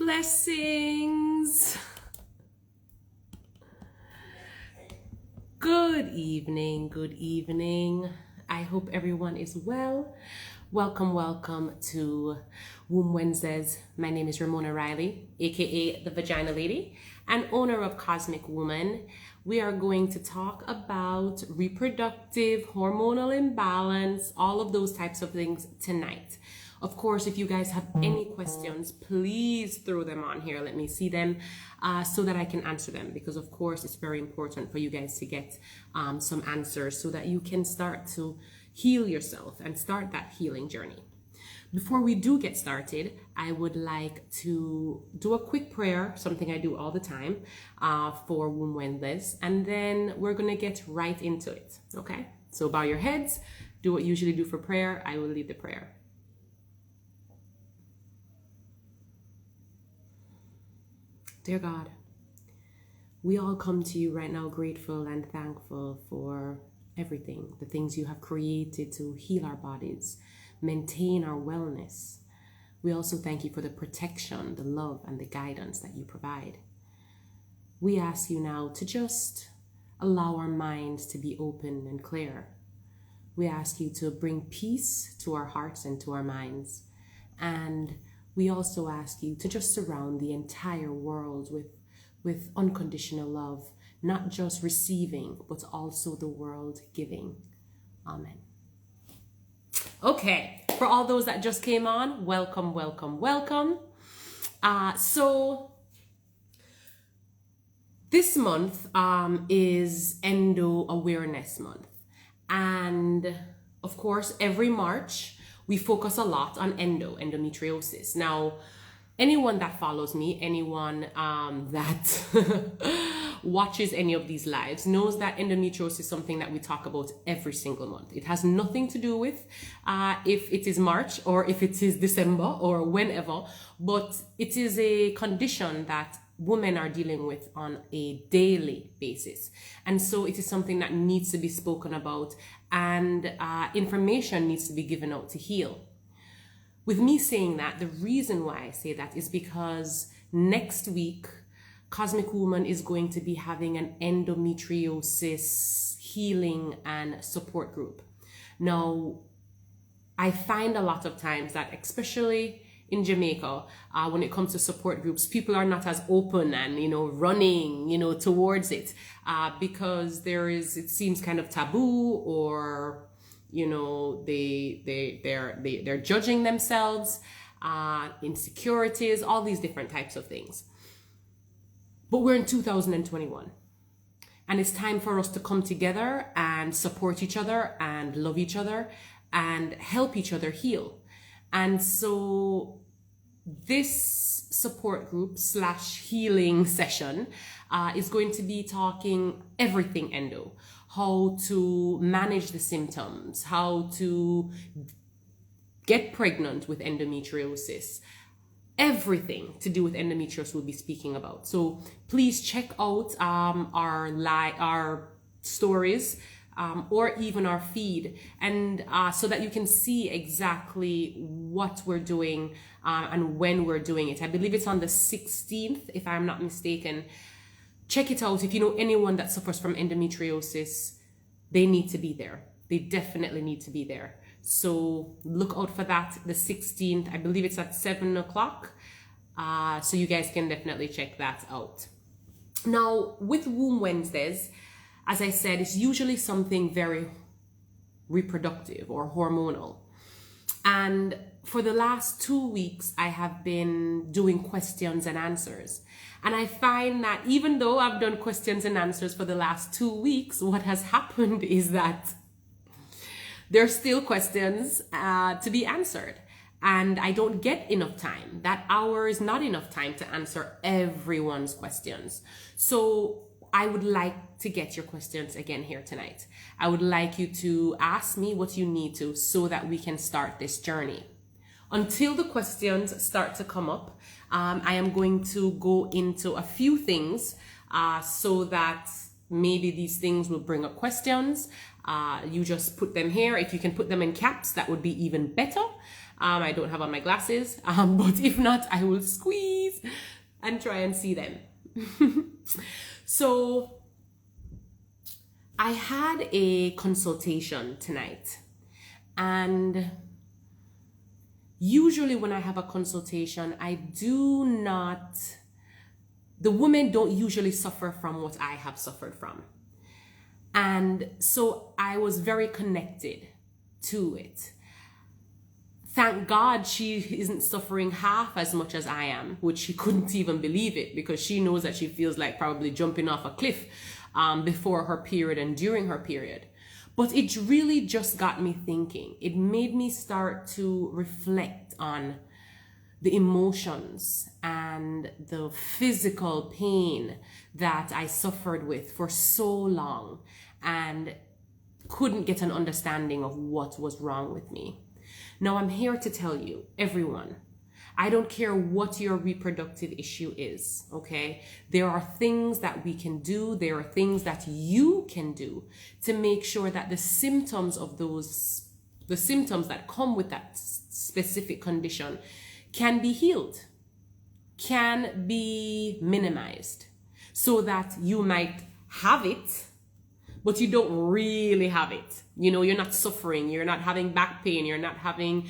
Blessings. Good evening. Good evening. I hope everyone is well. Welcome to Womb Wednesdays. My name is Ramona Riley, aka the Vagina Lady, and owner of Cosmic Woman. We are going to talk about reproductive, hormonal imbalance, all of those types of things tonight. Of course, if you guys have any questions, please throw them on here. Let me see them so that I can answer them, because of course it's very important for you guys to get some answers so that you can start to heal yourself and start that healing journey. Before we do get started, I would like to do a quick prayer, something I do all the time for Womb Wednesdays, and then we're going to get right into it, okay? So bow your heads, do what you usually do for prayer. I will lead the prayer. Dear God, we all come to you right now grateful and thankful for everything, the things you have created to heal our bodies, maintain our wellness. We also thank you for the protection, the love, and the guidance that you provide. We ask you now to just allow our minds to be open and clear. We ask you to bring peace to our hearts and to our minds. And we also ask you to just surround the entire world with unconditional love, not just receiving, but also the world giving. Amen. Okay, for all those that just came on, welcome. So this month is Endo Awareness Month. And of course, every March, we focus a lot on endometriosis. Now, anyone that follows me, anyone that watches any of these lives knows that endometriosis is something that we talk about every single month. It has nothing to do with if it is March or if it is December or whenever, but it is a condition that women are dealing with on a daily basis. And so it is something that needs to be spoken about, and information needs to be given out to heal. With me saying that, the reason why I say that is because next week, Cosmic Woman is going to be having an endometriosis healing and support group. Now, I find a lot of times that, especially in Jamaica, when it comes to support groups, people are not as open and, running, towards it because it seems kind of taboo, or, they're judging themselves, insecurities, all these different types of things. But we're in 2021, and it's time for us to come together and support each other and love each other and help each other heal. And so this support group / healing session is going to be talking everything endo, how to manage the symptoms, how to get pregnant with endometriosis, everything to do with endometriosis we'll be speaking about. So please check out our stories, or even our feed, and so that you can see exactly what we're doing and when we're doing it. I believe it's on the 16th, if I'm not mistaken. Check it out. If you know anyone that suffers from endometriosis, they need to be there. They definitely need to be there. So look out for that, the 16th. I believe it's at 7 o'clock. So you guys can definitely check that out. Now, with Womb Wednesdays, as I said, it's usually something very reproductive or hormonal. And for the last 2 weeks, I have been doing questions and answers. And I find that even though I've done questions and answers for the last 2 weeks, what has happened is that there's still questions to be answered. And I don't get enough time. That hour is not enough time to answer everyone's questions. So I would like to get your questions again here tonight. I would like you to ask me what you need to so that we can start this journey. Until the questions start to come up, I am going to go into a few things so that maybe these things will bring up questions, you just put them here. If you can put them in caps, that would be even better. I don't have on my glasses, but if not, I will squeeze and try and see them. So I had a consultation tonight, and usually when I have a consultation, the women don't usually suffer from what I have suffered from. And so I was very connected to it. Thank God she isn't suffering half as much as I am, which she couldn't even believe it, because she knows that she feels like probably jumping off a cliff before her period and during her period. But it really just got me thinking. It made me start to reflect on the emotions and the physical pain that I suffered with for so long and couldn't get an understanding of what was wrong with me. Now I'm here to tell you, everyone, I don't care what your reproductive issue is, okay? There are things that we can do. There are things that you can do to make sure that the symptoms that come with that specific condition can be healed, can be minimized, so that you might have it, but you don't really have it. You know, you're not suffering, you're not having back pain, you're not having,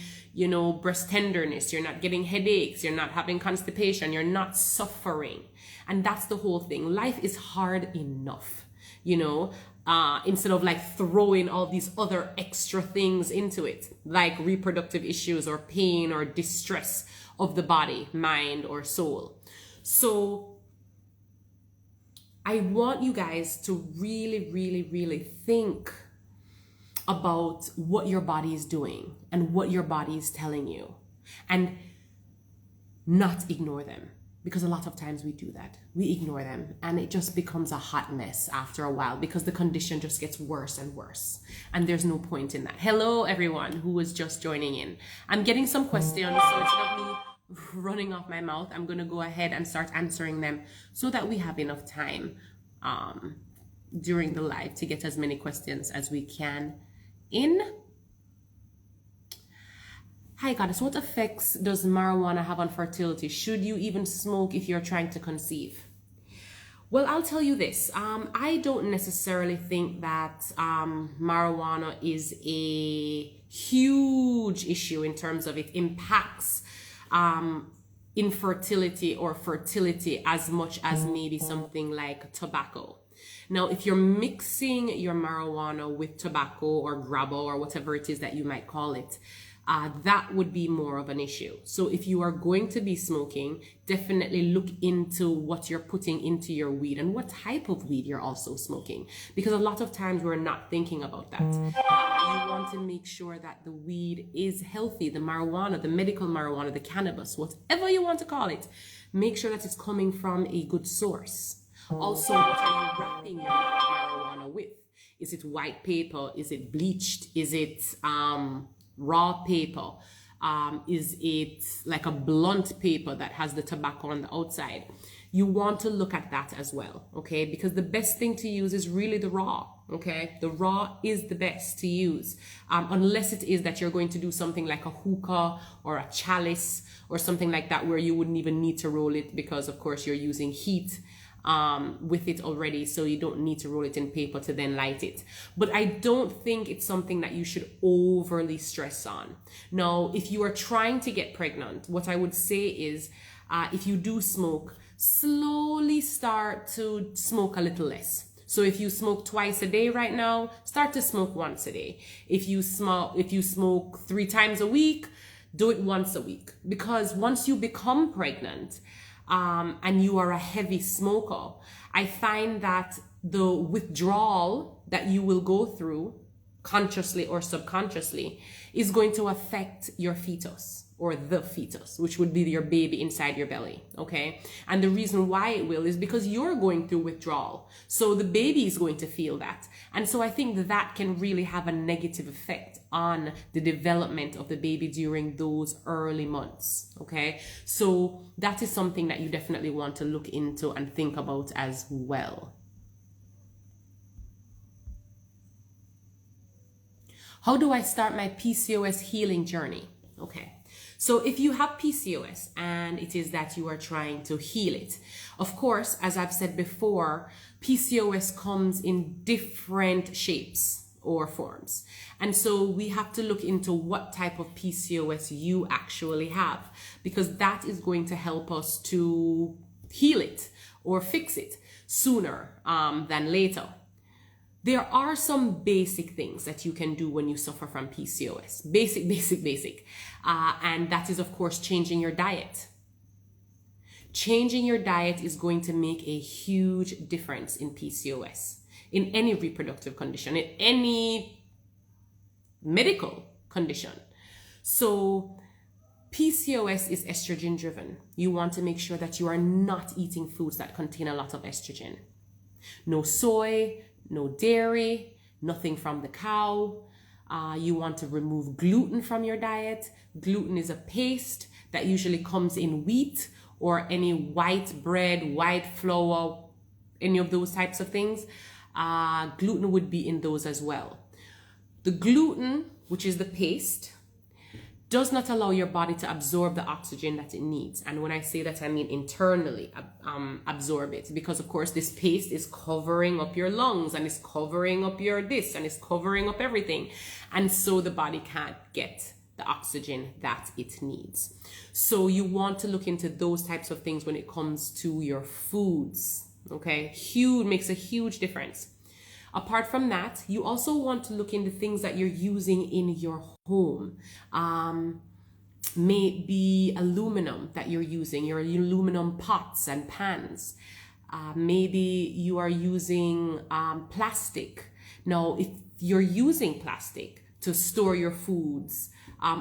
breast tenderness, you're not getting headaches, you're not having constipation, you're not suffering. And that's the whole thing. Life is hard enough, instead of like throwing all these other extra things into it, like reproductive issues or pain or distress of the body, mind, or soul. So I want you guys to really, really, really think about what your body is doing and what your body is telling you, and not ignore them, because a lot of times we do that. We ignore them, and it just becomes a hot mess after a while, because the condition just gets worse and worse, and there's no point in that. Hello, everyone who is just joining in. I'm getting some questions, so instead of me running off my mouth, I'm going to go ahead and start answering them so that we have enough time during the live to get as many questions as we can in. Hi Goddess, what effects does marijuana have on fertility? Should you even smoke if you're trying to conceive? Well, I'll tell you this. I don't necessarily think that marijuana is a huge issue in terms of it impacts infertility or fertility as much as maybe something like tobacco. Now, if you're mixing your marijuana with tobacco or grabbo or whatever it is that you might call it, that would be more of an issue. So if you are going to be smoking, definitely look into what you're putting into your weed and what type of weed you're also smoking, because a lot of times we're not thinking about that. You want to make sure that the weed is healthy, the marijuana, the medical marijuana, the cannabis, whatever you want to call it, make sure that it's coming from a good source. Also, what are you wrapping your marijuana with? Is it white paper? Is it bleached? Is it raw paper? Is it like a blunt paper that has the tobacco on the outside? You want to look at that as well, okay? Because the best thing to use is really the raw, okay? The raw is the best to use, unless it is that you're going to do something like a hookah or a chalice or something like that, where you wouldn't even need to roll it, because of course you're using heat with it already, so you don't need to roll it in paper to then light it. But I don't think it's something that you should overly stress on. Now, if you are trying to get pregnant, what I would say is, if you do smoke, slowly start to smoke a little less. So if you smoke twice a day right now, start to smoke once a day. If you smoke 3 times a week, do it once a week. Because once you become pregnant, and you are a heavy smoker, I find that the withdrawal that you will go through, consciously or subconsciously, is going to affect your fetus, or the fetus, which would be your baby inside your belly, okay? And the reason why it will is because you're going through withdrawal. So the baby is going to feel that. And so I think that can really have a negative effect on the development of the baby during those early months, okay? So that is something that you definitely want to look into and think about as well. How do I start my PCOS healing journey? Okay. So if you have PCOS and it is that you are trying to heal it, of course, as I've said before, PCOS comes in different shapes or forms. And so we have to look into what type of PCOS you actually have, because that is going to help us to heal it or fix it sooner than later. There are some basic things that you can do when you suffer from PCOS. Basic. And that is, of course, changing your diet. Changing your diet is going to make a huge difference in PCOS, in any reproductive condition, in any medical condition. So PCOS is estrogen driven. You want to make sure that you are not eating foods that contain a lot of estrogen. No soy, no dairy, nothing from the cow. You want to remove gluten from your diet. Gluten is a paste that usually comes in wheat or any white bread, white flour, any of those types of things. Gluten would be in those as well. The gluten, which is the paste, does not allow your body to absorb the oxygen that it needs. And when I say that, I mean internally absorb it, because of course this paste is covering up your lungs and it's covering up your this and it's covering up everything. And so the body can't get the oxygen that it needs. So you want to look into those types of things when it comes to your foods. Okay, makes a huge difference. Apart from that, you also want to look into things that you're using in your home. Maybe aluminum that you're using, your aluminum pots and pans. Maybe you are using plastic. Now, if you're using plastic to store your foods,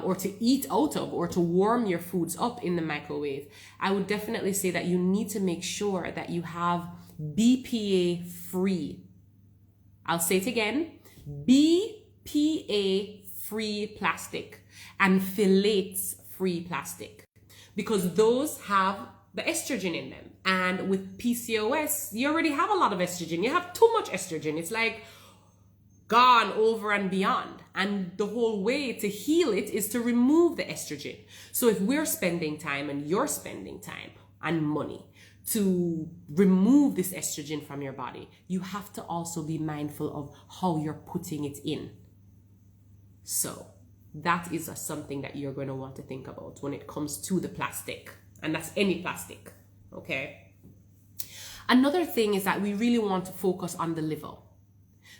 or to eat out of, or to warm your foods up in the microwave, I would definitely say that you need to make sure that you have BPA free. I'll say it again, BPA free plastic and phthalates free plastic, because those have the estrogen in them. And with PCOS, you already have a lot of estrogen. You have too much estrogen. It's like gone over and beyond. And the whole way to heal it is to remove the estrogen. So if we're spending time and you're spending time and money to remove this estrogen from your body, you have to also be mindful of how you're putting it in. So that is something that you're going to want to think about when it comes to the plastic. And that's any plastic, okay? Another thing is that we really want to focus on the liver.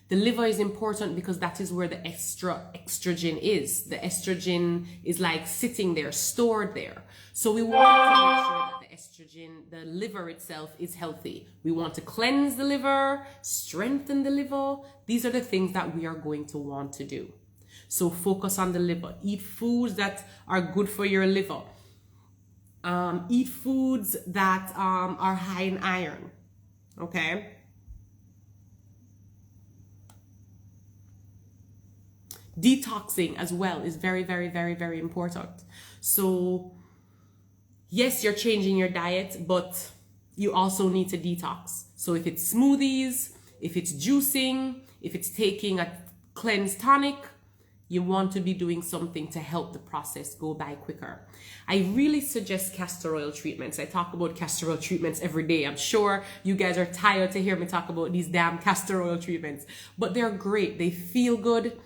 The liver is important because that is where the estrogen is. The estrogen is like sitting there, stored there. So we want to make sure that the estrogen, the liver itself, is healthy. We want to cleanse the liver, strengthen the liver. These are the things that we are going to want to do. So focus on the liver. Eat foods that are good for your liver. Eat foods that are high in iron. Okay? Detoxing as well is very, very, very, very important. So yes, you're changing your diet, but you also need to detox. So if it's smoothies, if it's juicing, if it's taking a cleanse tonic, you want to be doing something to help the process go by quicker. I really suggest castor oil treatments. I talk about castor oil treatments every day. I'm sure you guys are tired to hear me talk about these damn castor oil treatments, but they're great. They feel good.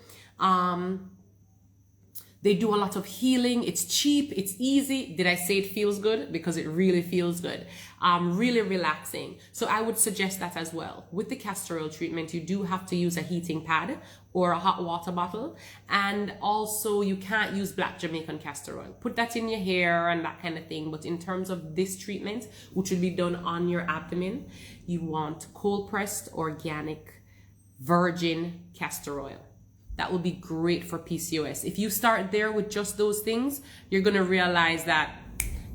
They do a lot of healing. It's cheap. It's easy. Did I say it feels good? Because it really feels good. Really relaxing. So I would suggest that as well. With the castor oil treatment, you do have to use a heating pad or a hot water bottle. And also you can't use black Jamaican castor oil. Put that in your hair and that kind of thing. But in terms of this treatment, which would be done on your abdomen, you want cold pressed, organic, virgin castor oil. That would be great for PCOS. If you start there with just those things, you're going to realize that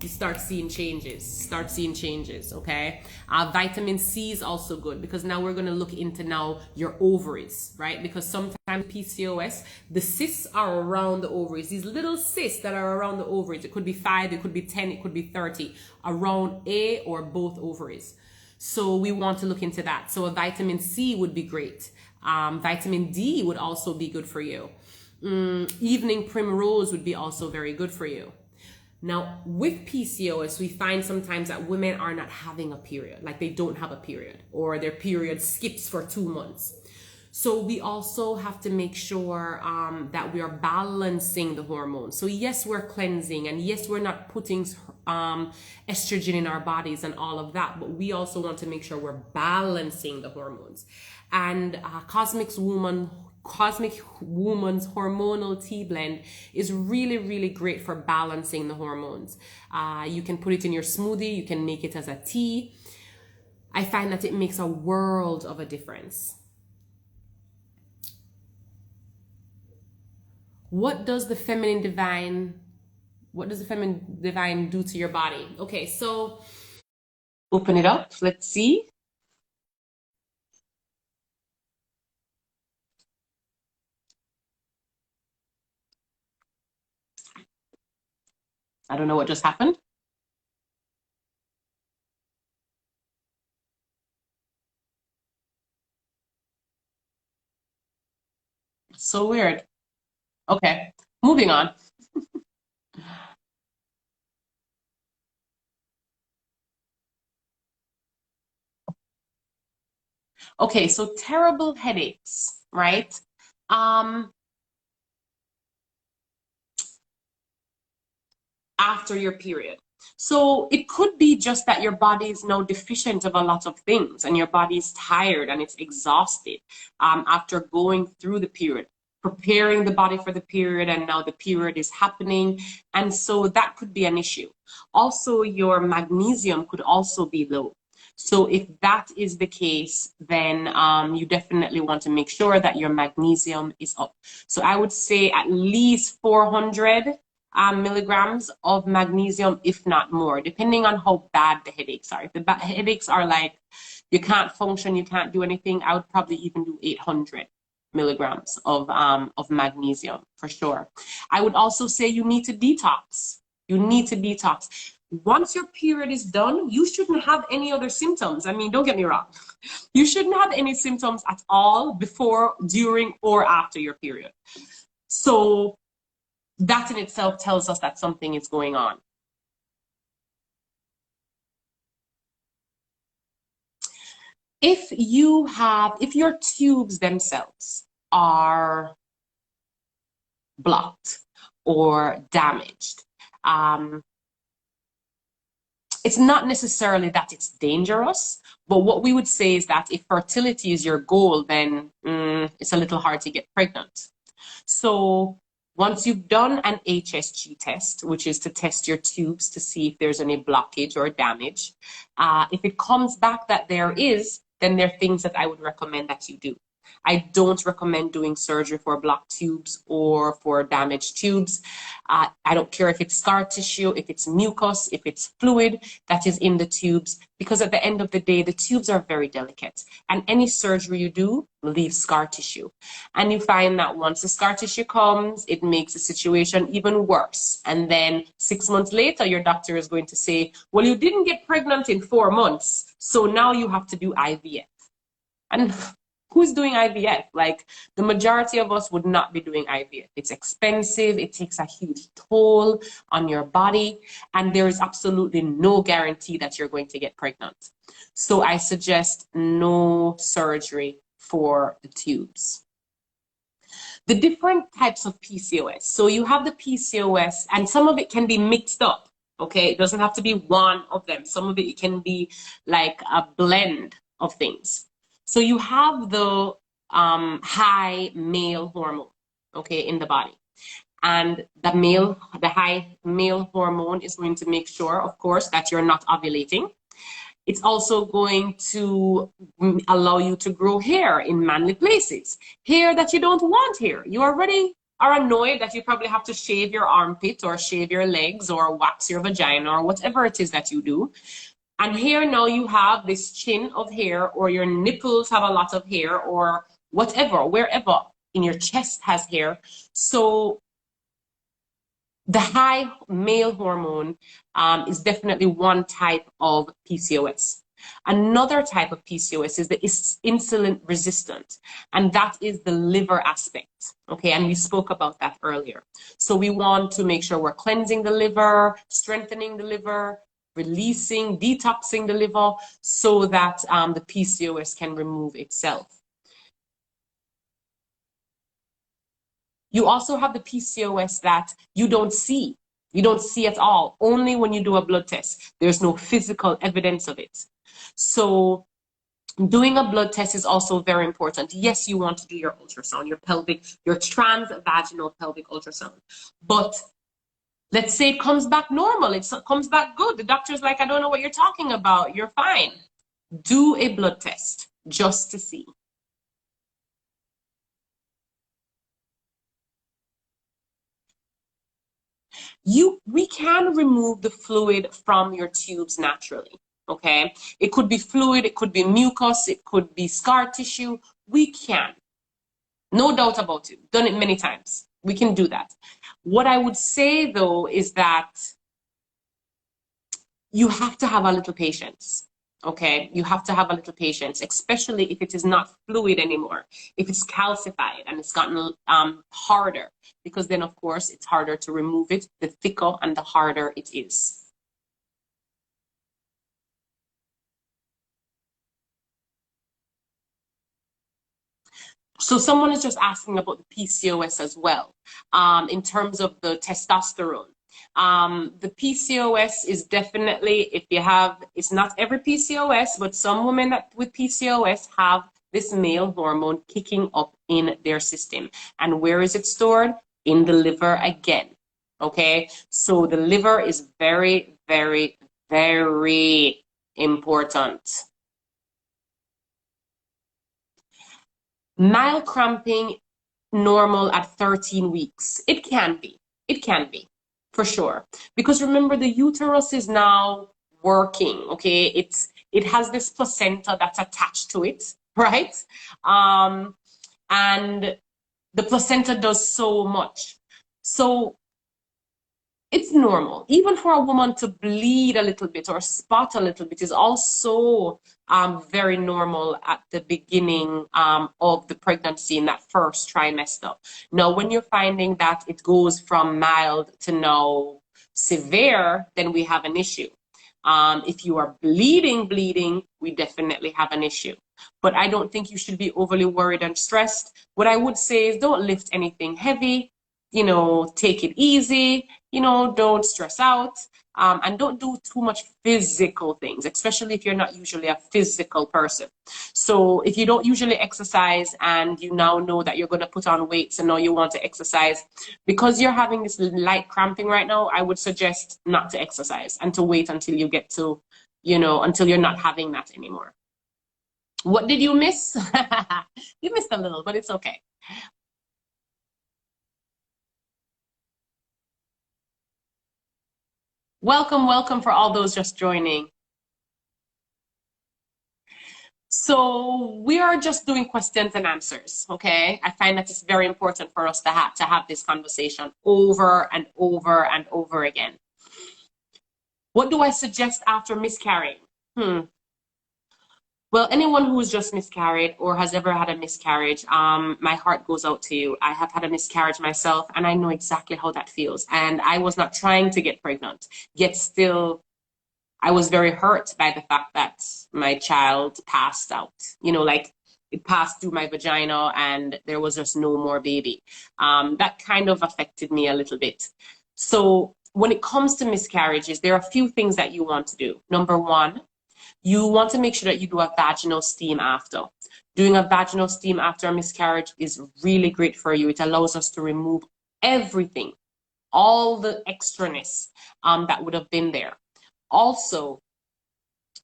you start seeing changes, okay? Vitamin C is also good, because now we're going to look into now your ovaries, right? Because sometimes PCOS, the cysts are around the ovaries. These little cysts that are around the ovaries, it could be 5, it could be 10, it could be 30, around A or both ovaries. So we want to look into that. So a vitamin C would be great. Vitamin D would also be good for you. Evening primrose would be also very good for you. Now, with PCOS, we find sometimes that women are not having a period, like they don't have a period, or their period skips for 2 months. So we also have to make sure that we are balancing the hormones. So yes, we're cleansing, and yes, we're not putting estrogen in our bodies and all of that, but we also want to make sure we're balancing the hormones. And Cosmic Woman's hormonal tea blend is really, really great for balancing the hormones. You can put it in your smoothie, you can make it as a tea. I find that it makes a world of a difference. What does the feminine divine do to your body? Okay, so open it up. Let's see. I don't know what just happened. So weird. Okay, moving on. Okay, so terrible headaches, right? Um, After your period. So it could be just that your body is now deficient of a lot of things and your body is tired and it's exhausted after going through the period, preparing the body for the period, and now the period is happening. And so that could be an issue. Also, your magnesium could also be low. So if that is the case, then you definitely want to make sure that your magnesium is up. So I would say at least 400 milligrams of magnesium, if not more, depending on how bad the headaches are. If the headaches are like you can't function, you can't do anything, I would probably even do 800 milligrams of magnesium for sure. I would also say you need to detox. You need to detox. Once your period is done, you shouldn't have any other symptoms. I mean, don't get me wrong. You shouldn't have any symptoms at all before, during, or after your period. So that in itself tells us that something is going on. If your tubes themselves are blocked or damaged, it's not necessarily that it's dangerous, but what we would say is that if fertility is your goal, then it's a little hard to get pregnant. So once you've done an HSG test, which is to test your tubes to see if there's any blockage or damage, if it comes back that there is, then there are things that I would recommend that you do. I don't recommend doing surgery for blocked tubes or for damaged tubes. I don't care if it's scar tissue, if it's mucus, if it's fluid that is in the tubes, because at the end of the day, the tubes are very delicate. And any surgery you do leaves scar tissue. And you find that once the scar tissue comes, it makes the situation even worse. And then 6 months later, your doctor is going to say, well, you didn't get pregnant in 4 months, so now you have to do IVF. And who's doing IVF? Like, the majority of us would not be doing IVF. It's expensive, it takes a huge toll on your body, and there is absolutely no guarantee that you're going to get pregnant. So I suggest no surgery for the tubes. The different types of PCOS. So you have the PCOS, and some of it can be mixed up. Okay, it doesn't have to be one of them. Some of it can be like a blend of things. So you have the high male hormone, okay, in the body. And the high male hormone is going to make sure, of course, that you're not ovulating. It's also going to allow you to grow hair in manly places, hair that you don't want here. You already are annoyed that you probably have to shave your armpit or shave your legs or wax your vagina or whatever it is that you do. And here now you have this chin of hair, or your nipples have a lot of hair, or whatever, wherever in your chest has hair. So the high male hormone is definitely one type of PCOS. Another type of PCOS is the insulin resistant, and that is the liver aspect. Okay, and we spoke about that earlier. So we want to make sure we're cleansing the liver, strengthening the liver, releasing, detoxing the liver so that the PCOS can remove itself. You also have the PCOS that you don't see. You don't see at all, only when you do a blood test. There's no physical evidence of it. So doing a blood test is also very important. Yes, you want to do your ultrasound, your transvaginal pelvic ultrasound. But let's say it comes back normal, it comes back good. The doctor's like, I don't know what you're talking about. You're fine. Do a blood test just to see. We can remove the fluid from your tubes naturally. Okay, it could be fluid, it could be mucus, it could be scar tissue. We can, no doubt about it. Done it many times. We can do that. What I would say though is that you have to have a little patience. Okay, you have to have a little patience, especially if it is not fluid anymore, if it's calcified and it's gotten harder, because then of course it's harder to remove it, the thicker and the harder it is. So someone is just asking about the PCOS as well, in terms of the testosterone. The PCOS is definitely, if you have, it's not every PCOS, but some women with PCOS have this male hormone kicking up in their system. And where is it stored? In the liver again. Okay, so the liver is very, very, very important. Mild cramping normal at 13 weeks. It can be. It can be, for sure. Because remember, the uterus is now working, okay? It has this placenta that's attached to it, right? And the placenta does so much. So it's normal. Even for a woman to bleed a little bit or spot a little bit is also very normal at the beginning of the pregnancy in that first trimester. Now, when you're finding that it goes from mild to now severe, then we have an issue. If you are bleeding, we definitely have an issue. But I don't think you should be overly worried and stressed. What I would say is don't lift anything heavy. Take it easy, don't stress out, and don't do too much physical things, especially if you're not usually a physical person. So if you don't usually exercise and you now know that you're going to put on weights and now you want to exercise, because you're having this light cramping right now, I would suggest not to exercise and to wait until you get to, until you're not having that anymore. What did you miss? You missed a little, but it's okay. Welcome for all those just joining. So we are just doing questions and answers, okay? I find that it's very important for us to have this conversation over and over and over again. What do I suggest after miscarrying? Well, anyone who's just miscarried or has ever had a miscarriage, my heart goes out to you. I have had a miscarriage myself, and I know exactly how that feels. And I was not trying to get pregnant, yet still, I was very hurt by the fact that my child passed out. Like it passed through my vagina and there was just no more baby. That kind of affected me a little bit. So when it comes to miscarriages, there are a few things that you want to do. Number one, you want to make sure that you do a vaginal steam after. Doing a vaginal steam after a miscarriage is really great for you. It allows us to remove everything, all the extraness that would have been there. Also,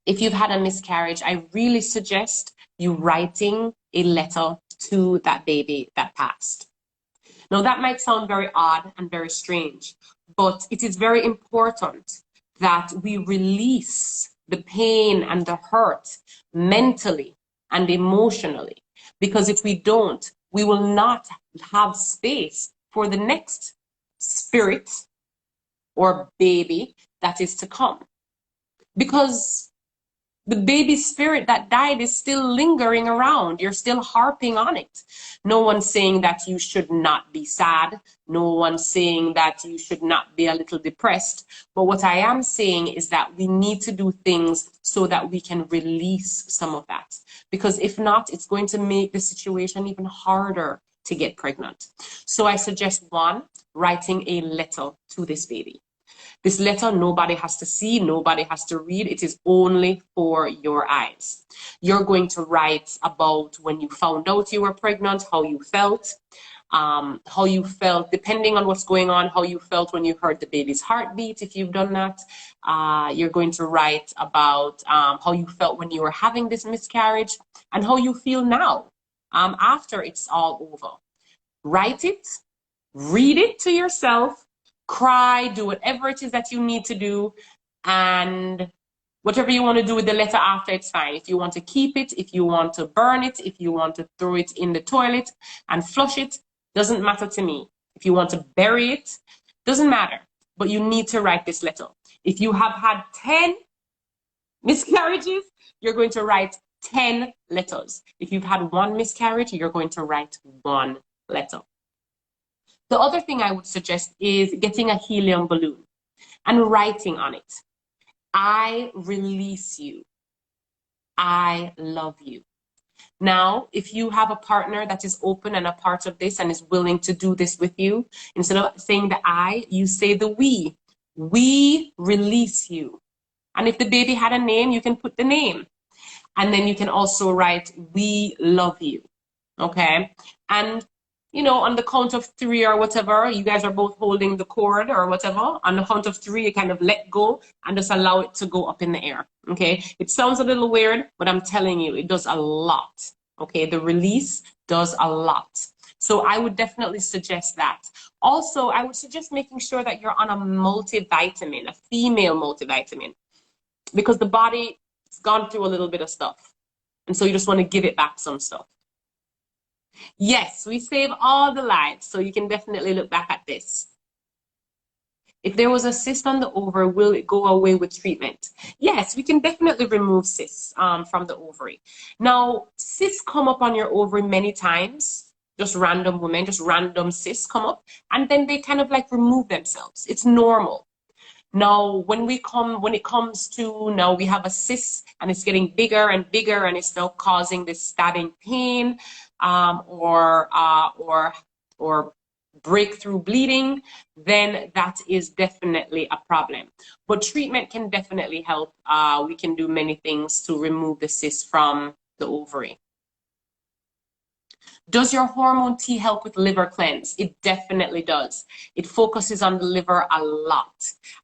if you've had a miscarriage, I really suggest you writing a letter to that baby that passed. Now, that might sound very odd and very strange, but it is very important that we release the pain and the hurt mentally and emotionally, because if we don't, we will not have space for the next spirit or baby that is to come. Because The baby spirit that died is still lingering around. You're still harping on it. No one's saying that you should not be sad. No one's saying that you should not be a little depressed. But what I am saying is that we need to do things so that we can release some of that. Because if not, it's going to make the situation even harder to get pregnant. So I suggest, one, writing a letter to this baby. This letter, nobody has to see, nobody has to read. It is only for your eyes. You're going to write about when you found out you were pregnant, how you felt, depending on what's going on, how you felt when you heard the baby's heartbeat, if you've done that. You're going to write about how you felt when you were having this miscarriage and how you feel now after it's all over. Write it, read it to yourself, cry, do whatever it is that you need to do, and whatever you want to do with the letter after, it's fine. If you want to keep it, if you want to burn it, if you want to throw it in the toilet and flush it, doesn't matter to me. If you want to bury it, doesn't matter. But you need to write this letter. If you have had 10 miscarriages, you're going to write 10 letters. If you've had one miscarriage, you're going to write one letter. The other thing I would suggest is getting a helium balloon and writing on it. I release you. I love you. Now, if you have a partner that is open and a part of this and is willing to do this with you, instead of saying the I, you say the we. We release you. And if the baby had a name, you can put the name. And then you can also write, we love you. Okay? And you know, on the count of 3 or whatever, you guys are both holding the cord or whatever. On the count of 3, you kind of let go and just allow it to go up in the air. Okay. It sounds a little weird, but I'm telling you, it does a lot. Okay. The release does a lot. So I would definitely suggest that. Also, I would suggest making sure that you're on a multivitamin, a female multivitamin, because the body has gone through a little bit of stuff. And so you just want to give it back some stuff. Yes, we save all the lives, so you can definitely look back at this. If there was a cyst on the ovary, will it go away with treatment? Yes, we can definitely remove cysts from the ovary. Now, cysts come up on your ovary many times, just random women, just random cysts come up, and then they kind of like remove themselves. It's normal. Now, when it comes to now we have a cyst and it's getting bigger and bigger and it's now causing this stabbing pain or breakthrough bleeding, then that is definitely a problem. But treatment can definitely help. We can do many things to remove the cyst from the ovary. Does your hormone tea help with liver cleanse? It definitely does. It focuses on the liver a lot.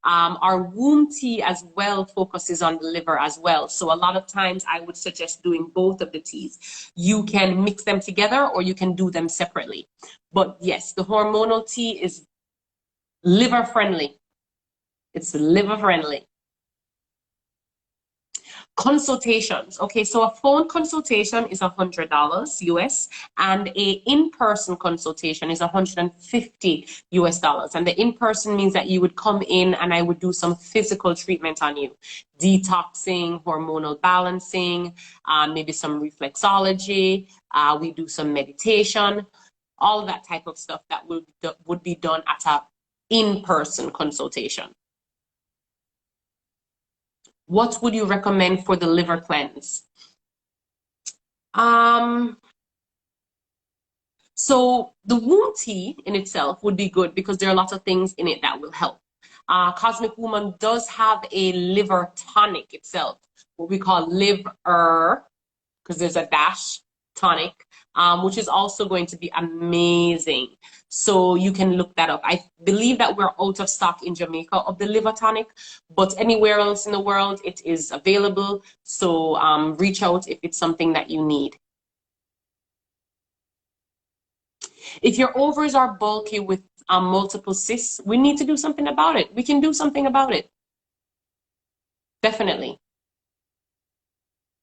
Our womb tea as well focuses on the liver as well. So a lot of times I would suggest doing both of the teas. You can mix them together or you can do them separately. But yes, the hormonal tea is liver friendly. It's liver friendly. Consultations. Okay, so a phone consultation is $100 US and a in-person consultation is $150 US. And the in-person means that you would come in and I would do some physical treatment on you. Detoxing, hormonal balancing, maybe some reflexology. We do some meditation, all that type of stuff that would be done at a in-person consultation. What would you recommend for the liver cleanse? So the womb tea in itself would be good because there are lots of things in it that will help. Cosmic Woman does have a liver tonic itself, what we call liver, because there's a dash, tonic, which is also going to be amazing. So you can look that up. I believe that we're out of stock in Jamaica of the liver tonic, but anywhere else in the world, it is available. So reach out if it's something that you need. If your ovaries are bulky with multiple cysts, we need to do something about it. We can do something about it. Definitely.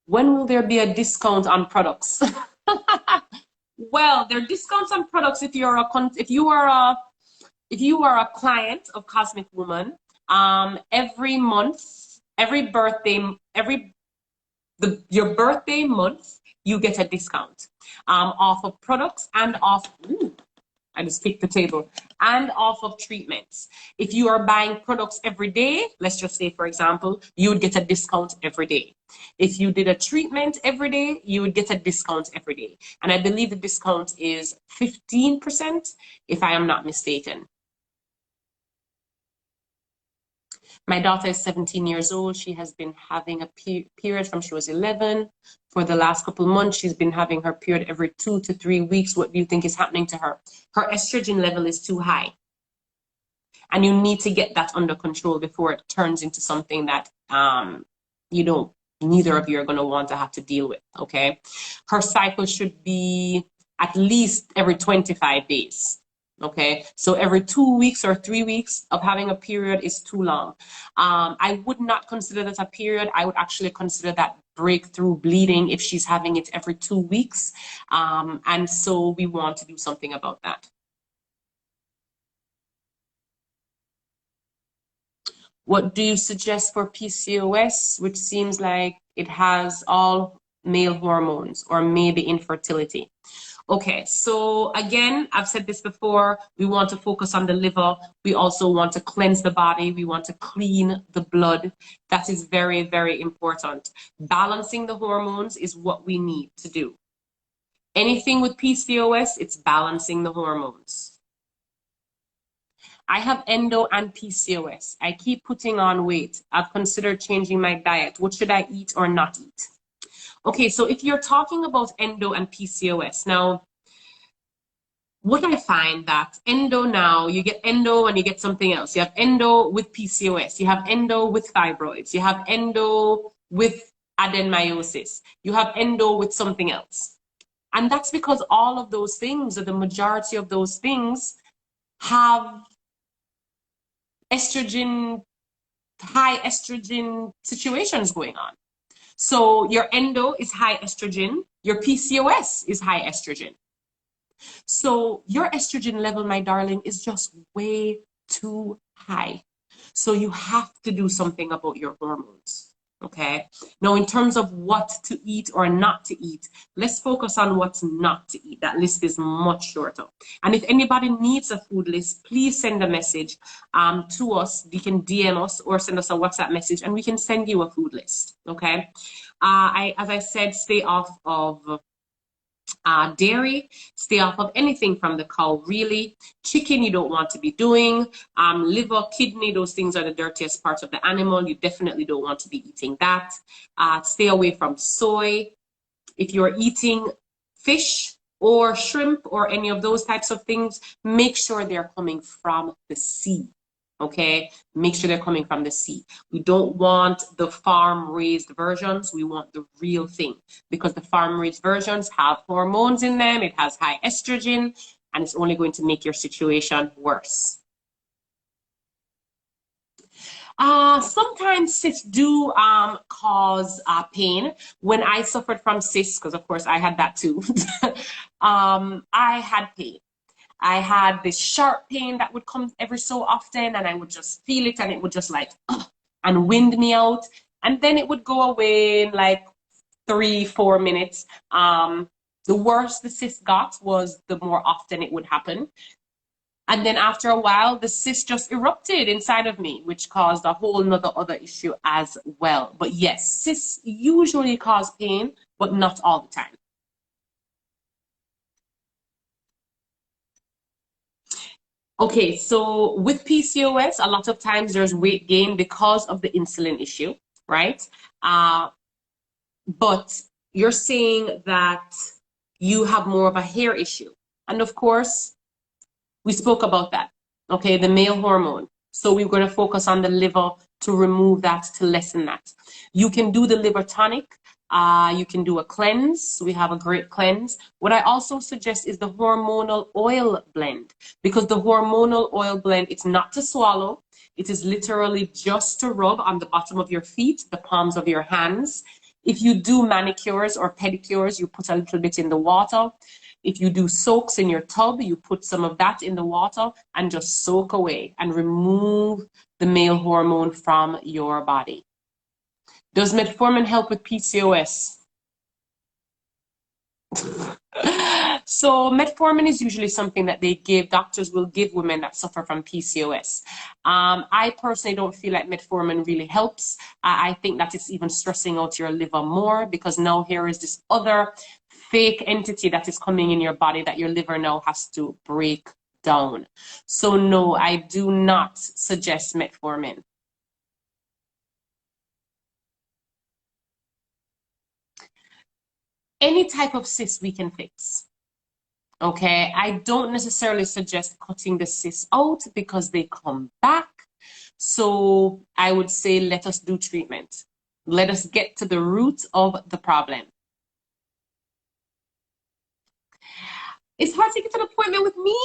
When will there be a discount on products? Well, there are discounts on products if you are a client of Cosmic Woman. Every month, every your birthday month, you get a discount off of products and off. Ooh, I just kicked the table, and off of treatments. If you are buying products every day, let's just say, for example, you would get a discount every day. If you did a treatment every day, you would get a discount every day. And I believe the discount is 15%, if I am not mistaken. My daughter is 17 years old. She has been having a period from she was 11. For the last couple of months, she's been having her period every 2 to 3 weeks. What do you think is happening to her? Her estrogen level is too high. And you need to get that under control before it turns into something that neither of you are going to want to have to deal with, okay? Her cycle should be at least every 25 days. Okay, so every 2 weeks or 3 weeks of having a period is too long. I would not consider that a period. I would actually consider that breakthrough bleeding if she's having it every 2 weeks. And so we want to do something about that. What do you suggest for PCOS, which seems like it has all male hormones, or maybe infertility? Okay, so again, I've said this before, we want to focus on the liver. We also want to cleanse the body. We want to clean the blood. That is very, very important. Balancing the hormones is what we need to do. Anything with PCOS, it's balancing the hormones. I have endo and PCOS. I keep putting on weight. I've considered changing my diet. What should I eat or not eat? Okay, so if you're talking about endo and PCOS, now, what I find that endo now, you get endo and you get something else. You have endo with PCOS. You have endo with fibroids. You have endo with adenomyosis. You have endo with something else. And that's because all of those things, or the majority of those things, have estrogen, high estrogen situations going on. So your endo is high estrogen, your PCOS is high estrogen. So your estrogen level, my darling, is just way too high. So you have to do something about your hormones. Okay. Now, in terms of what to eat or not to eat, let's focus on what's not to eat. That list is much shorter. And if anybody needs a food list, please send a message to us. You can DM us or send us a WhatsApp message, and we can send you a food list. Okay. As I said, stay off of dairy, stay off of anything from the cow, really. Chicken, you don't want to be doing. Liver, kidney, those things are the dirtiest parts of the animal. You definitely don't want to be eating that. Stay away from soy. If you're eating fish or shrimp or any of those types of things, make sure they're coming from the sea. Okay, make sure they're coming from the sea. We don't want the farm raised versions. We want the real thing, because the farm raised versions have hormones in them. It has high estrogen, and it's only going to make your situation worse. Sometimes cysts do cause pain. When I suffered from cysts, because of course I had that too, I had pain. I had this sharp pain that would come every so often, and I would just feel it, and it would just like, and wind me out. And then it would go away in like 3-4 minutes. The worse the cyst got was the more often it would happen. And then after a while, the cyst just erupted inside of me, which caused a whole nother other issue as well. But yes, cysts usually cause pain, but not all the time. Okay, so with PCOS, a lot of times there's weight gain because of the insulin issue, right? But you're saying that you have more of a hair issue. And of course, we spoke about that, okay, the male hormone. So we're going to focus on the liver to remove that, to lessen that. You can do the liver tonic. You can do a cleanse. We have a great cleanse. What I also suggest is the hormonal oil blend, because the hormonal oil blend, it's not to swallow. It is literally just to rub on the bottom of your feet, the palms of your hands. If you do manicures or pedicures, you put a little bit in the water. If you do soaks in your tub, you put some of that in the water and just soak away and remove the male hormone from your body. Does metformin help with PCOS? So metformin is usually something that doctors will give women that suffer from PCOS. I personally don't feel like metformin really helps. I think that it's even stressing out your liver more, because now here is this other fake entity that is coming in your body that your liver now has to break down. So no, I do not suggest metformin. Any type of cyst we can fix. Okay, I don't necessarily suggest cutting the cysts out because they come back. So I would say let us do treatment. Let us get to the root of the problem. It's hard to get an appointment with me.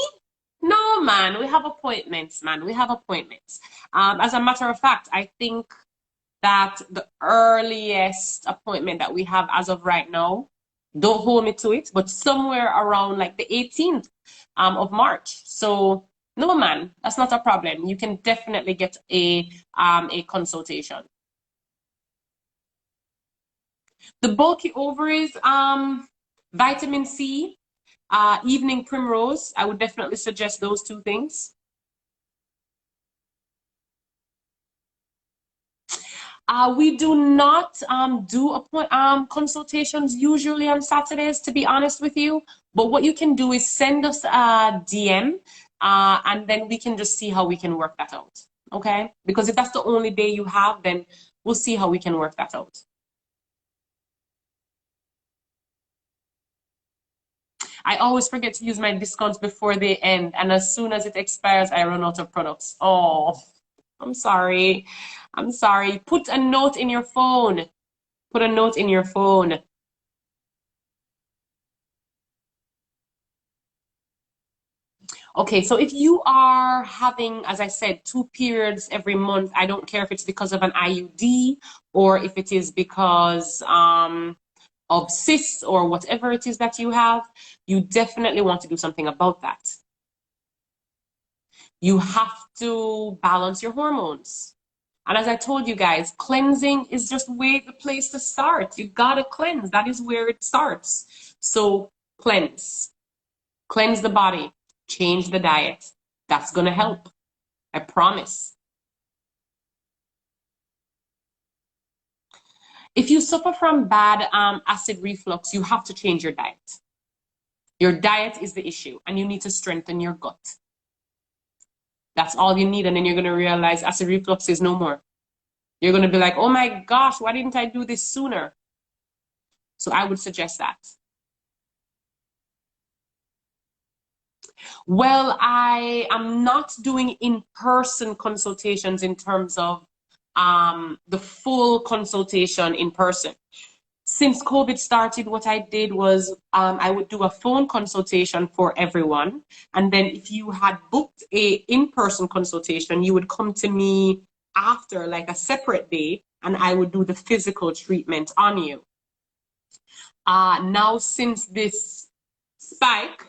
No, man, we have appointments, man. We have appointments. As a matter of fact, I think that the earliest appointment that we have as of right now, don't hold me to it, but somewhere around like the 18th of March. So no, man, that's not a problem. You can definitely get a consultation. The bulky ovaries, vitamin C, evening primrose. I would definitely suggest those two things. We do not do consultations usually on Saturdays, to be honest with you. But what you can do is send us a DM, and then we can just see how we can work that out. Okay? Because if that's the only day you have, then we'll see how we can work that out. I always forget to use my discounts before they end, and as soon as it expires, I run out of products. Oh, I'm sorry. I'm sorry. Put a note in your phone. Put a note in your phone. Okay, so if you are having, as I said, two periods every month, I don't care if it's because of an IUD or if it is because of cysts or whatever it is that you have, you definitely want to do something about that. You have to balance your hormones. And as I told you guys, cleansing is just the place to start. You gotta cleanse. That is where it starts. So cleanse. Cleanse the body. Change the diet. That's gonna help. I promise. If you suffer from bad acid reflux, you have to change your diet. Your diet is the issue, and you need to strengthen your gut. That's all you need, and then you're gonna realize acid reflux is no more. You're gonna be like, oh my gosh, why didn't I do this sooner? So I would suggest that. Well, I am not doing in-person consultations in terms of the full consultation in person. Since COVID started, what I did was I would do a phone consultation for everyone. And then if you had booked a in-person consultation, you would come to me after, like a separate day, and I would do the physical treatment on you. Now, since this spike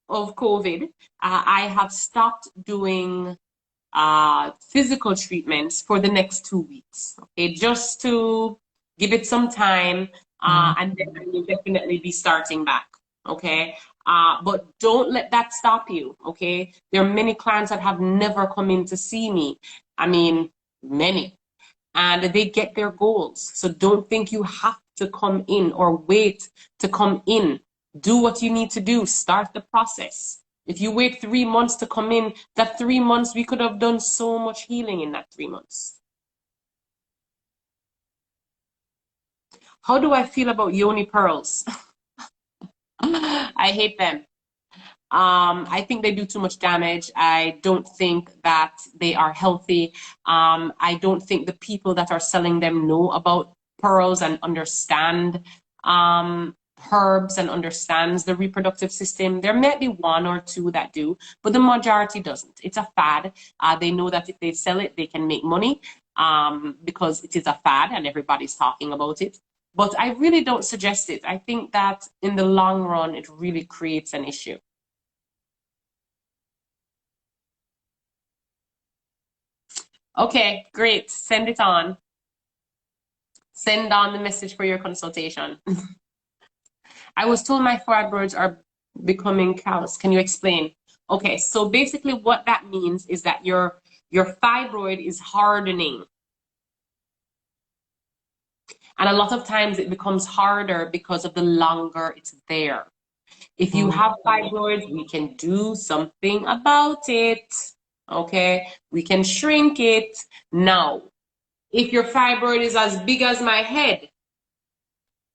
of COVID, I have stopped doing physical treatments for the next 2 weeks. Okay, just to give it some time, and then I will definitely be starting back. Okay, but don't let that stop you. Okay, there are many clients that have never come in to see me. I mean, many, and they get their goals. So don't think you have to come in or wait to come in. Do what you need to do. Start the process. If you wait 3 months to come in, that 3 months, we could have done so much healing in that 3 months. How do I feel about yoni pearls? I hate them. I think they do too much damage. I don't think that they are healthy. I don't think the people that are selling them know about pearls and understand herbs and understands the reproductive system. There may be one or two that do, but the majority doesn't. It's a fad. They know that if they sell it, they can make money because it is a fad and everybody's talking about it. But I really don't suggest it. I think that in the long run, it really creates an issue. Okay, great. Send it on. Send on the message for your consultation. I was told my fibroids are becoming callous. Can you explain? Okay, so basically what that means is that your fibroid is hardening. And a lot of times it becomes harder because of the longer it's there. If you have fibroids, we can do something about it. Okay, we can shrink it. Now, if your fibroid is as big as my head,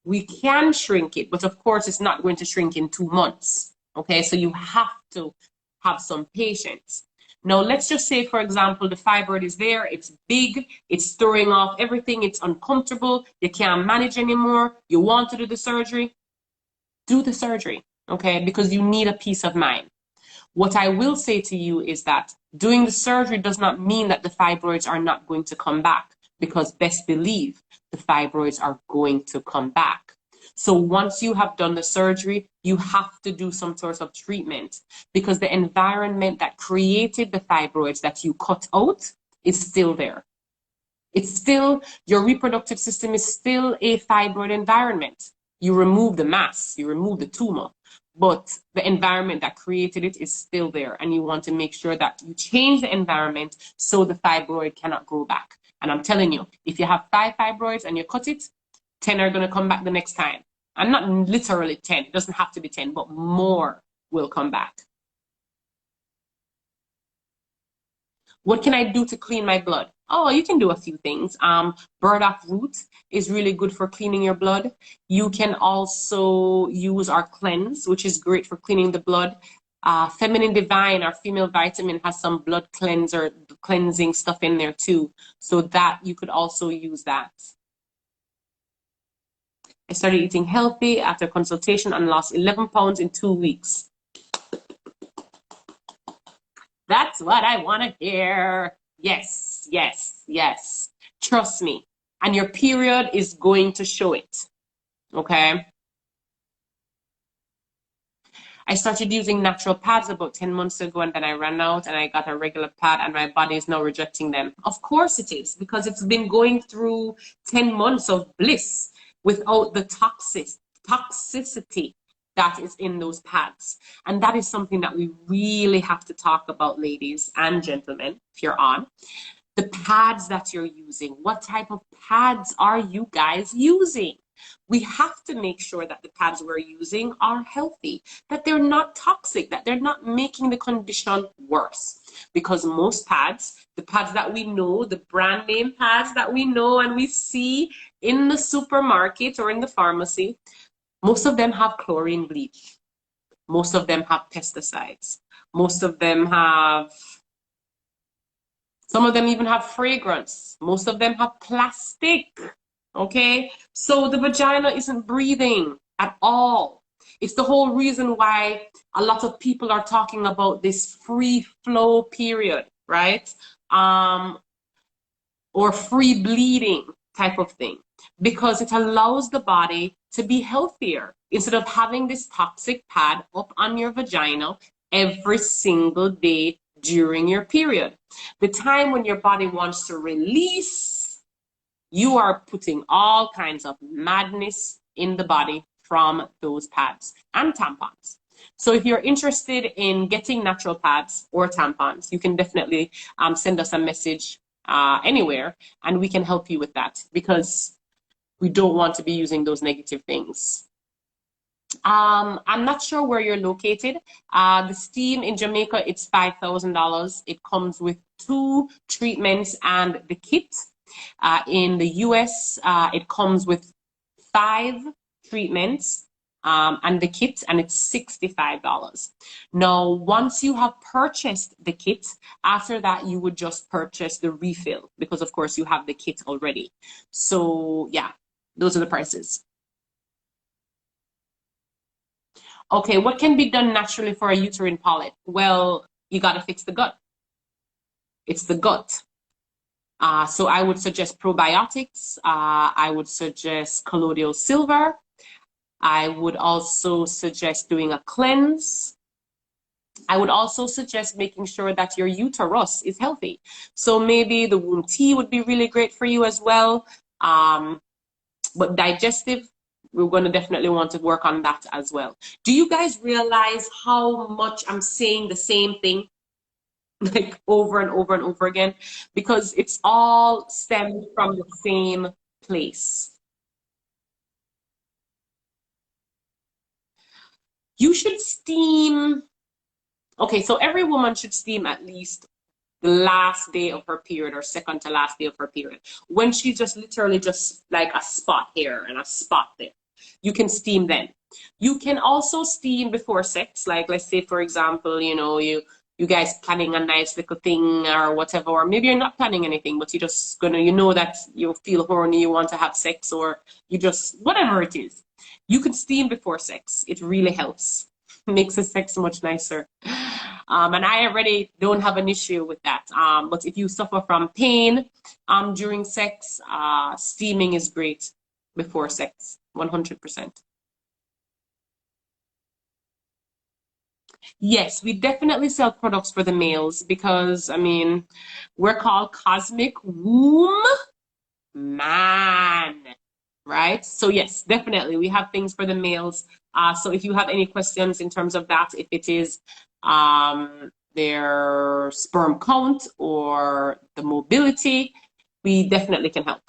we can shrink it, but of course it's not going to shrink in 2 months. Okay, so you have to have some patience. Now, let's just say, for example, the fibroid is there, it's big, it's throwing off everything, it's uncomfortable, you can't manage anymore, you want to do the surgery, okay, because you need a peace of mind. What I will say to you is that doing the surgery does not mean that the fibroids are not going to come back, because best believe the fibroids are going to come back. So once you have done the surgery, you have to do some sort of treatment, because the environment that created the fibroids that you cut out is still there. It's still, your reproductive system is still a fibroid environment. You remove the mass, you remove the tumor, but the environment that created it is still there. And you want to make sure that you change the environment so the fibroid cannot grow back. And I'm telling you, if you have 5 fibroids and you cut it, 10 are going to come back the next time. And not literally 10, it doesn't have to be 10, but more will come back. What can I do to clean my blood? Oh, you can do a few things. Burdock root is really good for cleaning your blood. You can also use our cleanse, which is great for cleaning the blood. Feminine Divine, our female vitamin, has some blood cleanser, cleansing stuff in there too. So that you could also use that. I started eating healthy after consultation and lost 11 pounds in 2 weeks. That's what I want to hear. Yes, yes, yes. Trust me. And your period is going to show it. Okay? I started using natural pads about 10 months ago, and then I ran out and I got a regular pad, and my body is now rejecting them. Of course it is, because it's been going through 10 months of bliss without the toxicity that is in those pads. And that is something that we really have to talk about, ladies and gentlemen, if you're on. The pads that you're using, what type of pads are you guys using? We have to make sure that the pads we're using are healthy, that they're not toxic, that they're not making the condition worse. Because most pads, the pads that we know, the brand name pads that we know and we see in the supermarket or in the pharmacy, most of them have chlorine bleach. Most of them have pesticides. Most of them have, some of them even have fragrance. Most of them have plastic. Okay? So the vagina isn't breathing at all. It's the whole reason why a lot of people are talking about this free flow period, right? Or free bleeding type of thing, because it allows the body to be healthier instead of having this toxic pad up on your vagina every single day during your period. The time when your body wants to release, you are putting all kinds of madness in the body from those pads and tampons. So if you're interested in getting natural pads or tampons, you can definitely send us a message anywhere, and we can help you with that, because we don't want to be using those negative things. I'm not sure where you're located. The steam in Jamaica, it's $5,000. It comes with 2 treatments and the kit. In the US, it comes with 5 treatments and the kit, and it's $65. Now, once you have purchased the kit, after that, you would just purchase the refill, because of course you have the kit already. So yeah, those are the prices. Okay, what can be done naturally for a uterine polyp? Well, you got to fix the gut. It's the gut. So I would suggest probiotics. I would suggest colloidal silver. I would also suggest doing a cleanse. I would also suggest making sure that your uterus is healthy. So maybe the womb tea would be really great for you as well. But digestive, we're going to definitely want to work on that as well. Do you guys realize how much I'm saying the same thing? Like over and over and over again? Because it's all stemmed from the same place. You should steam. Okay, so every woman should steam at least the last day of her period or second to last day of her period. When she's just literally just like a spot here and a spot there. You can steam then. You can also steam before sex. Like let's say for example, you guys planning a nice little thing or whatever, or maybe you're not planning anything, but you're just gonna that you feel horny, you want to have sex, or you just whatever it is. You can steam before sex. It really helps. Makes the sex much nicer. And I already don't have an issue with that. But if you suffer from pain during sex, steaming is great before sex, 100%. Yes, we definitely sell products for the males because, I mean, we're called Cosmic Womb Man, right? So yes, definitely we have things for the males. So if you have any questions in terms of that, if it is their sperm count or the mobility, we definitely can help.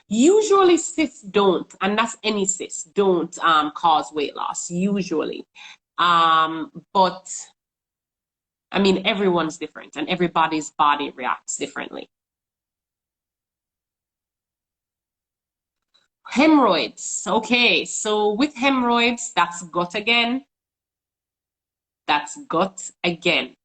Usually cysts don't, and that's any cysts, don't cause weight loss, usually. But I mean, everyone's different and everybody's body reacts differently. Hemorrhoids. Okay, so with hemorrhoids, that's gut again. That's gut again.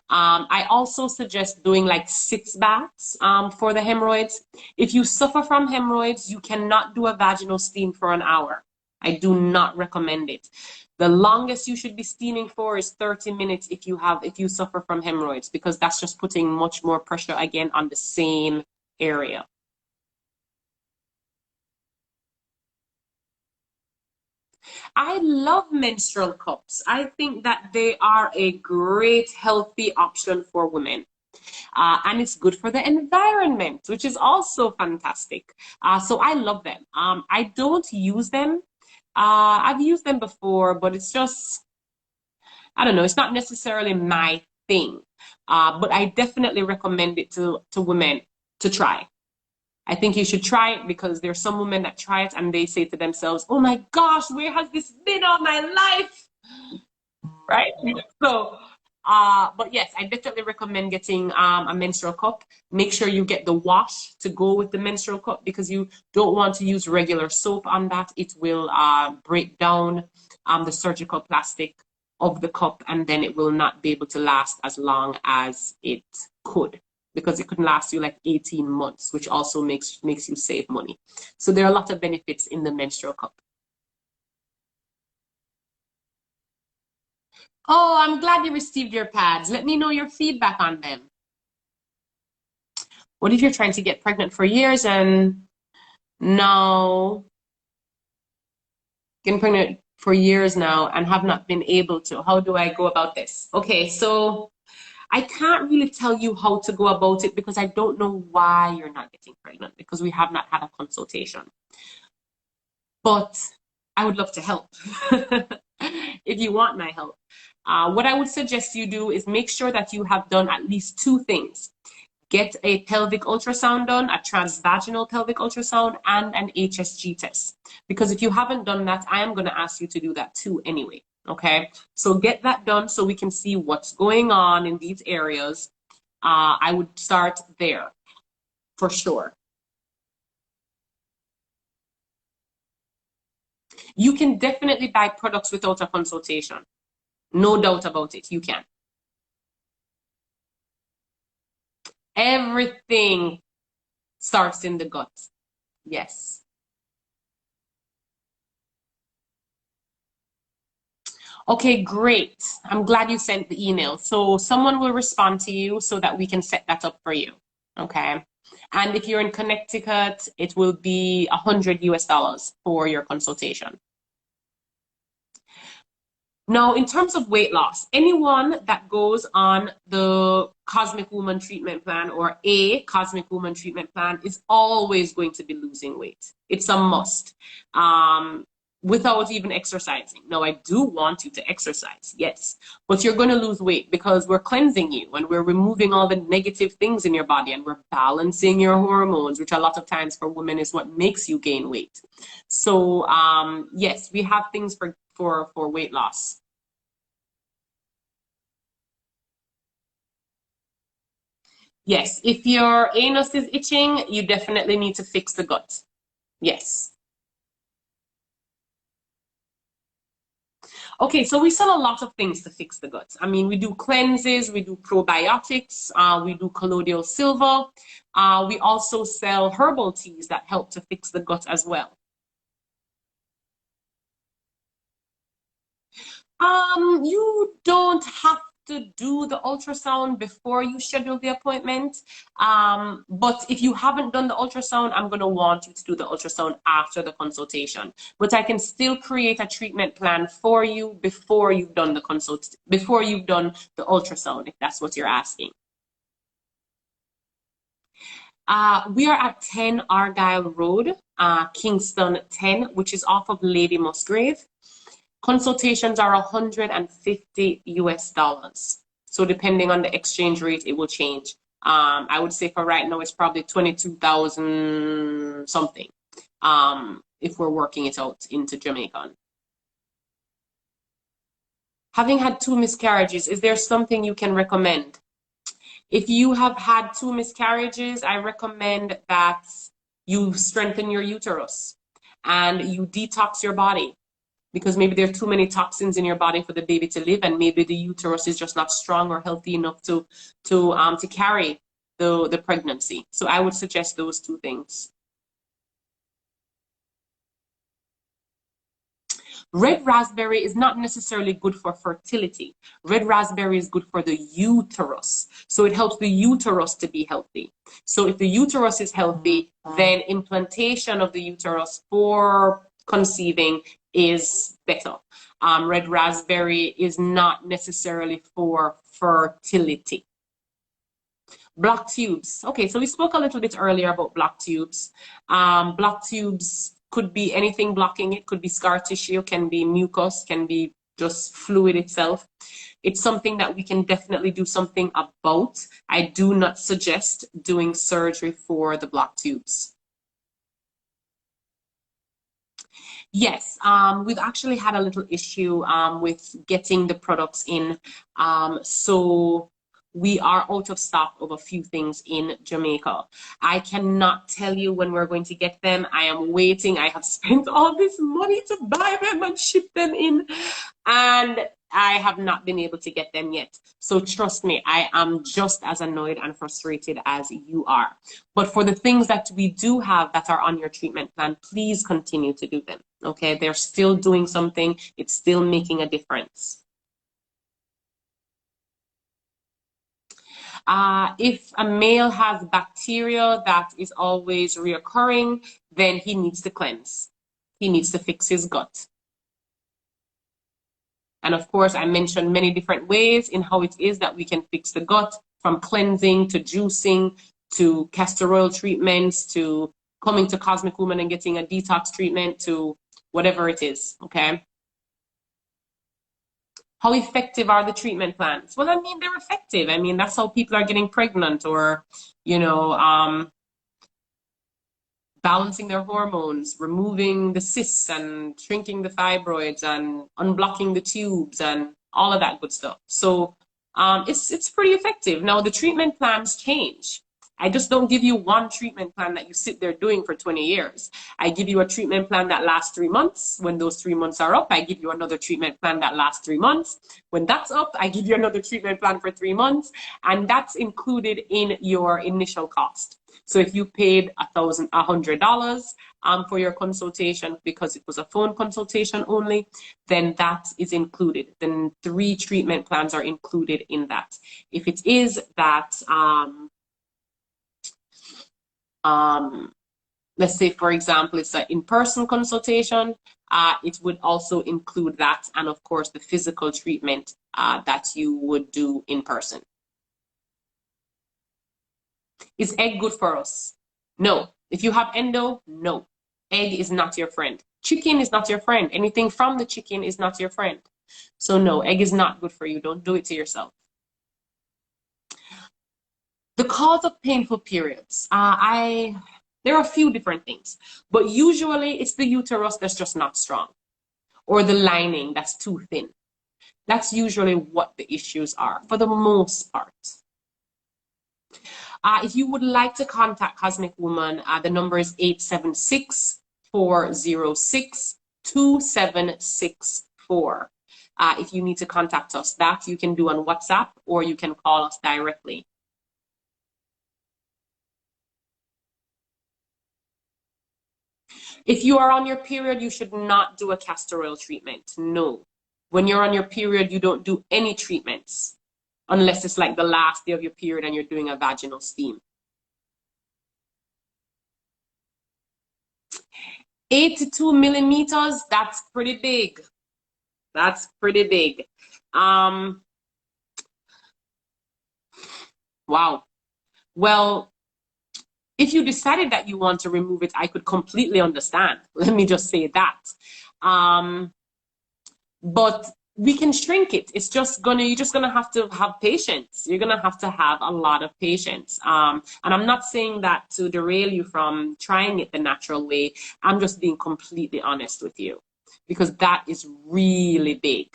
I also suggest doing like 6 baths for the hemorrhoids. If you suffer from hemorrhoids, you cannot do a vaginal steam for an hour. I do not recommend it. The longest you should be steaming for is 30 minutes if you suffer from hemorrhoids, because that's just putting much more pressure again on the same area. I love menstrual cups. I think that they are a great healthy option for women. And it's good for the environment, which is also fantastic. So I love them. I don't use them. I've used them before, but it's just, I don't know, it's not necessarily my thing. But I definitely recommend it to women to try. I think you should try it because there's some women that try it and they say to themselves, oh my gosh, where has this been all my life? Right? So, but yes, I definitely recommend getting a menstrual cup. Make sure you get the wash to go with the menstrual cup because you don't want to use regular soap on that. It will break down the surgical plastic of the cup, and then it will not be able to last as long as it could, because it could last you like 18 months, which also makes you save money. So there are a lot of benefits in the menstrual cup. Oh, I'm glad you received your pads. Let me know your feedback on them. What if you're trying to get pregnant for years and now getting pregnant for years now and have not been able to? How do I go about this? Okay, so I can't really tell you how to go about it because I don't know why you're not getting pregnant because we have not had a consultation. But I would love to help if you want my help. What I would suggest you do is make sure that you have done at least 2 things. Get a pelvic ultrasound done, a transvaginal pelvic ultrasound, and an HSG test. Because if you haven't done that, I am going to ask you to do that too anyway. Okay, so get that done so we can see what's going on in these areas. I would start there for sure. You can definitely buy products without a consultation. No doubt about it. You can. Everything starts in the gut. Yes. Okay, great. I'm glad you sent the email. So someone will respond to you so that we can set that up for you. Okay. And if you're in Connecticut, it will be $100 US for your consultation. Now, in terms of weight loss, anyone that goes on the Cosmic Woman treatment plan or a Cosmic Woman treatment plan is always going to be losing weight. It's a must, without even exercising. Now, I do want you to exercise, yes, but you're going to lose weight because we're cleansing you and we're removing all the negative things in your body and we're balancing your hormones, which a lot of times for women is what makes you gain weight. So, yes, we have things for weight loss. Yes, if your anus is itching, you definitely need to fix the gut. Yes. Okay, so we sell a lot of things to fix the gut. I mean, we do cleanses, we do probiotics, we do colloidal silver. We also sell herbal teas that help to fix the gut as well. You don't have to do the ultrasound before you schedule the appointment. But if you haven't done the ultrasound, I'm going to want you to do the ultrasound after the consultation. But I can still create a treatment plan for you before you've done before you've done the ultrasound, if that's what you're asking. We are at 10 Argyle Road, Kingston 10, which is off of Lady Musgrave. Consultations are 150 US dollars. So depending on the exchange rate, it will change. I would say for right now, it's probably 22,000 something. If we're working it out into Jamaican. Having had 2 miscarriages, is there something you can recommend? If you have had 2 miscarriages, I recommend that you strengthen your uterus and you detox your body, because maybe there are too many toxins in your body for the baby to live, and maybe the uterus is just not strong or healthy enough to carry the pregnancy. So I would suggest those 2 things. Red raspberry is not necessarily good for fertility. Red raspberry is good for the uterus. So it helps the uterus to be healthy. So if the uterus is healthy, then implantation of the uterus for conceiving is better. Red raspberry is not necessarily for fertility. Block tubes. Okay, so we spoke a little bit earlier about block tubes. Block tubes could be anything blocking it. Could be scar tissue, can be mucus, can be just fluid itself. It's something that we can definitely do something about. I do not suggest doing surgery for the block tubes. Yes, we've actually had a little issue with getting the products in. So we are out of stock of a few things in Jamaica. I cannot tell you when we're going to get them. I am waiting. I have spent all this money to buy them and ship them in, and I have not been able to get them yet. So trust me, I am just as annoyed and frustrated as you are. But for the things that we do have that are on your treatment plan, please continue to do them. Okay, they're still doing something. It's still making a difference. If a male has bacteria that is always reoccurring, then he needs to cleanse. He needs to fix his gut. And of course, I mentioned many different ways in how it is that we can fix the gut, from cleansing to juicing to castor oil treatments to coming to Cosmic Woman and getting a detox treatment to whatever it is, okay? How effective are the treatment plans? Well, I mean, they're effective. I mean, that's how people are getting pregnant, or, you know, balancing their hormones, removing the cysts and shrinking the fibroids and unblocking the tubes and all of that good stuff. So it's pretty effective. Now, the treatment plans change. I just don't give you one treatment plan that you sit there doing for 20 years. I give you a treatment plan that lasts 3 months. When those 3 months are up, I give you another treatment plan that lasts 3 months. When that's up, I give you another treatment plan for 3 months. And that's included in your initial cost. So if you paid $100 for your consultation because it was a phone consultation only, then that is included. Then 3 treatment plans are included in that. If it is that let's say, for example, it's an in-person consultation, it would also include that, and of course the physical treatment that you would do in person. Is egg good for us? No. If you have endo, no. Egg is not your friend. Chicken is not your friend. Anything from the chicken is not your friend. So no, egg is not good for you. Don't do it to yourself. The cause of painful periods. There are a few different things, but usually it's the uterus that's just not strong, or the lining that's too thin. That's usually what the issues are for the most part. If you would like to contact Cosmic Woman, the number is 876-406-2764. If you need to contact us, that you can do on WhatsApp, or you can call us directly. If you are on your period, you should not do a castor oil treatment. No. When you're on your period, you don't do any treatments unless it's like the last day of your period and you're doing a vaginal steam. 82 millimeters, that's pretty big. That's pretty big. Wow. Well, if you decided that you want to remove it, I could completely understand. Let me just say that. But we can shrink it. You're just gonna have to have patience. You're gonna have to have a lot of patience. And I'm not saying that to derail you from trying it the natural way. I'm just being completely honest with you, because that is really big.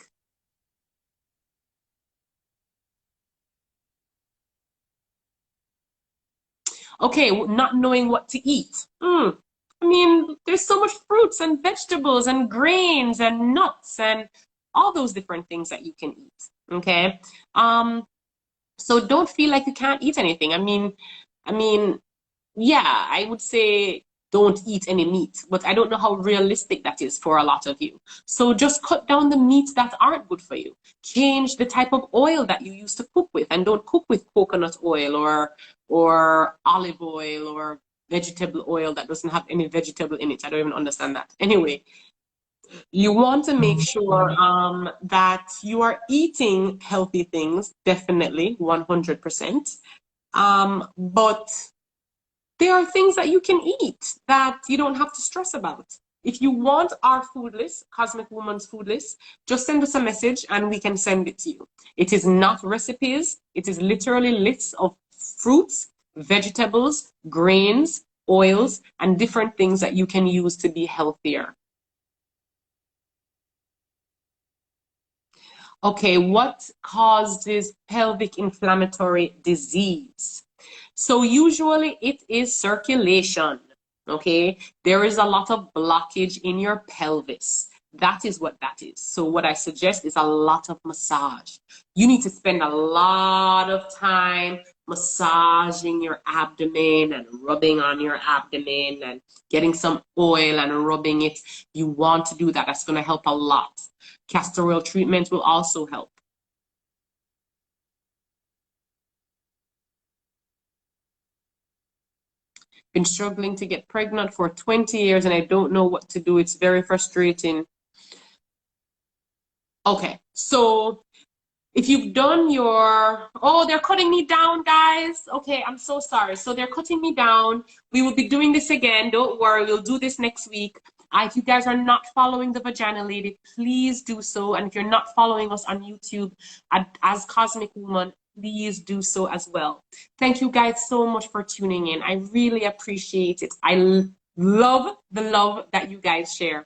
Okay, not knowing what to eat. I mean, there's so much fruits and vegetables and grains and nuts and all those different things that you can eat. Okay. So don't feel like you can't eat anything. Yeah, I would say don't eat any meat, but I don't know how realistic that is for a lot of you. So just cut down the meats that aren't good for you. Change the type of oil that you use to cook with, and don't cook with coconut oil or olive oil or vegetable oil that doesn't have any vegetable in it. I don't even understand that. Anyway, you want to make sure that you are eating healthy things, definitely, 100%. But there are things that you can eat that you don't have to stress about. If you want our food list, Cosmic Woman's food list, just send us a message and we can send it to you. It is not recipes. It is literally lists of fruits, vegetables, grains, oils, and different things that you can use to be healthier. Okay, what causes pelvic inflammatory disease? So usually it is circulation, okay? There is a lot of blockage in your pelvis. That is what that is. So what I suggest is a lot of massage. You need to spend a lot of time massaging your abdomen and rubbing on your abdomen and getting some oil and rubbing it. You want to do that. That's going to help a lot. Castor oil treatment will also help. Been struggling to get pregnant for 20 years and I don't know what to do. It's very frustrating. Okay, so if you've done your, oh, they're cutting me down, guys. Okay, I'm so sorry. So they're cutting me down. We will be doing this again. Don't worry, we'll do this next week. If you guys are not following the Vagina Lady, please do so. And if you're not following us on YouTube as Cosmic Woman, please do so as well. Thank you guys so much for tuning in. I really appreciate it. I love the love that you guys share.